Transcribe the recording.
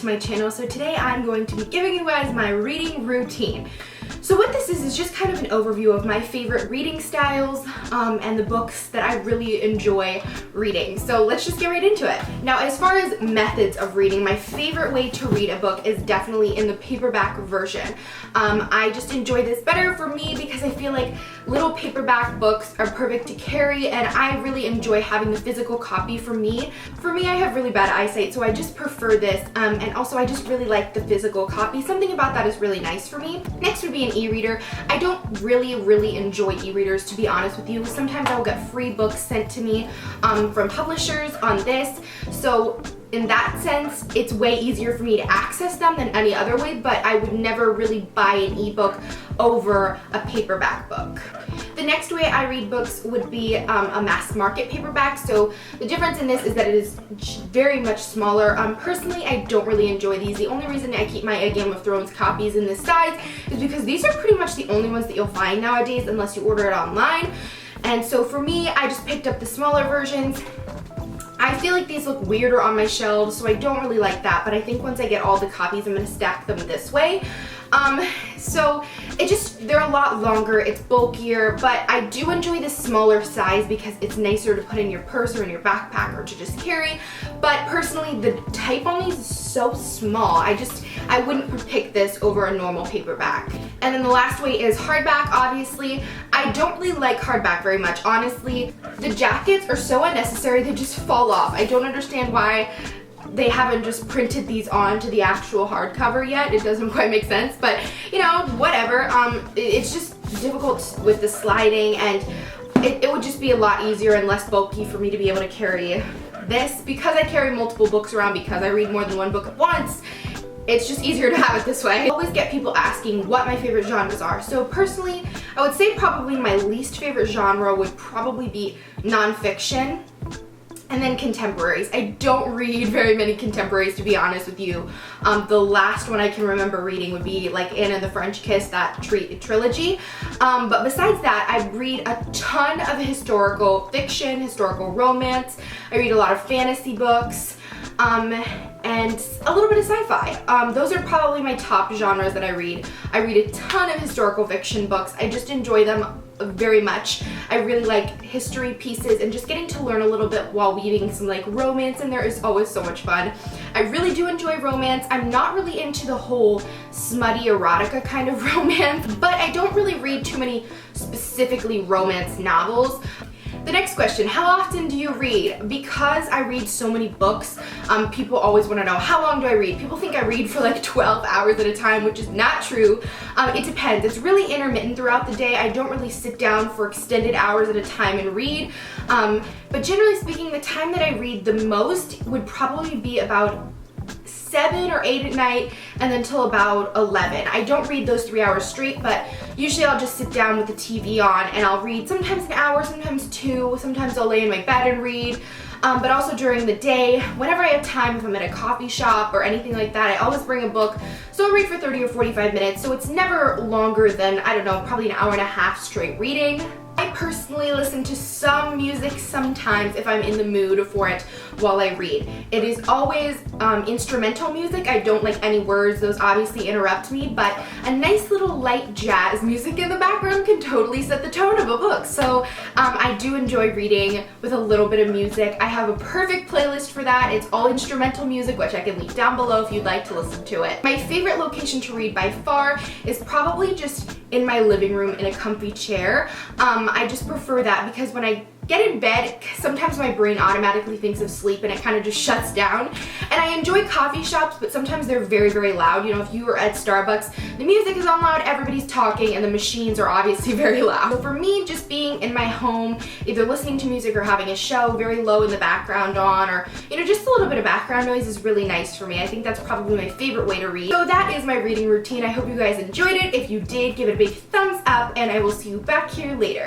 to my channel. So today I'm going to be giving you guys my reading routine. So what this is just kind of an overview of my favorite reading styles and the books that I really enjoy reading. So let's just get right into it. Now, as far as methods of reading, my favorite way to read a book is definitely in the paperback version. I just enjoy this better for me because I feel like little paperback books are perfect to carry, and I really enjoy having the physical copy for me. I have really bad eyesight, so I just prefer this, and also I just really like the physical copy. Something about that is really nice for me. Next would be an e-reader. I don't really enjoy e-readers, to be honest with you. Sometimes I'll get free books sent to me from publishers on this, so in that sense, it's way easier for me to access them than any other way, but I would never really buy an ebook over a paperback book. The next way I read books would be a mass market paperback. So the difference in this is that it is very much smaller. Personally, I don't really enjoy these. The only reason I keep my Game of Thrones copies in this size is because these are pretty much the only ones that you'll find nowadays unless you order it online. And so for me, I just picked up the smaller versions. I feel like these look weirder on my shelves, so I don't really like that, but I think once I get all the copies, I'm going to stack them this way. So they're a lot longer, it's bulkier, but I do enjoy the smaller size because it's nicer to put in your purse or in your backpack or to just carry. But personally, the type on these is so small, I wouldn't pick this over a normal paperback. And then the last way is hardback, obviously. I don't really like hardback very much, honestly. The jackets are so unnecessary, they just fall off. I don't understand why they haven't just printed these onto the actual hardcover yet. It doesn't quite make sense, but you know, whatever. It's just difficult with the sliding, and it would just be a lot easier and less bulky for me to be able to carry this. Because I carry multiple books around, because I read more than one book at once, it's just easier to have it this way. I always get people asking what my favorite genres are. So personally, I would say probably my least favorite genre would probably be nonfiction, and then contemporaries. I don't read very many contemporaries, to be honest with you. The last one I can remember reading would be like Anne and the French Kiss, that trilogy. But besides that, I read a ton of historical fiction, historical romance. I read a lot of fantasy books, and a little bit of sci-fi. Those are probably my top genres that I read. I read a ton of historical fiction books. I just enjoy them very much. I really like history pieces, and just getting to learn a little bit while weaving some like romance in there is always so much fun. I really do enjoy romance. I'm not really into the whole smutty erotica kind of romance, but I don't really read too many specifically romance novels. The next question, how often do you read? Because I read so many books, people always want to know, how long do I read? People think I read for like 12 hours at a time, which is not true. It depends. It's really intermittent throughout the day. I don't really sit down for extended hours at a time and read. But generally speaking, the time that I read the most would probably be about 7 or 8 at night, and then till about 11. I don't read those 3 hours straight, but usually I'll just sit down with the TV on and I'll read sometimes an hour, sometimes 2, sometimes I'll lay in my bed and read. But also during the day, whenever I have time, if I'm at a coffee shop or anything like that, I always bring a book, so I'll read for 30 or 45 minutes, so it's never longer than, I don't know, probably an hour and a half straight reading. I personally listen to some music sometimes if I'm in the mood for it while I read. It is always instrumental music. I don't like any words. Those obviously interrupt me, but a nice little light jazz music in the background can totally set the tone of a book. So I do enjoy reading with a little bit of music. I have a perfect playlist for that. It's all instrumental music, which I can link down below if you'd like to listen to it. My favorite location to read by far is probably just in my living room in a comfy chair. I just prefer that because when I get in bed, sometimes my brain automatically thinks of sleep and it kind of just shuts down. And I enjoy coffee shops, but sometimes they're very loud. You know, if you were at Starbucks, the music is on loud, everybody's talking, and the machines are obviously very loud. So for me, just being in my home, either listening to music or having a show very low in the background on, or, you know, just a little bit of background noise is really nice for me. I think that's probably my favorite way to read. So that is my reading routine. I hope you guys enjoyed it. If you did, give it a big thumbs up, and I will see you back here later.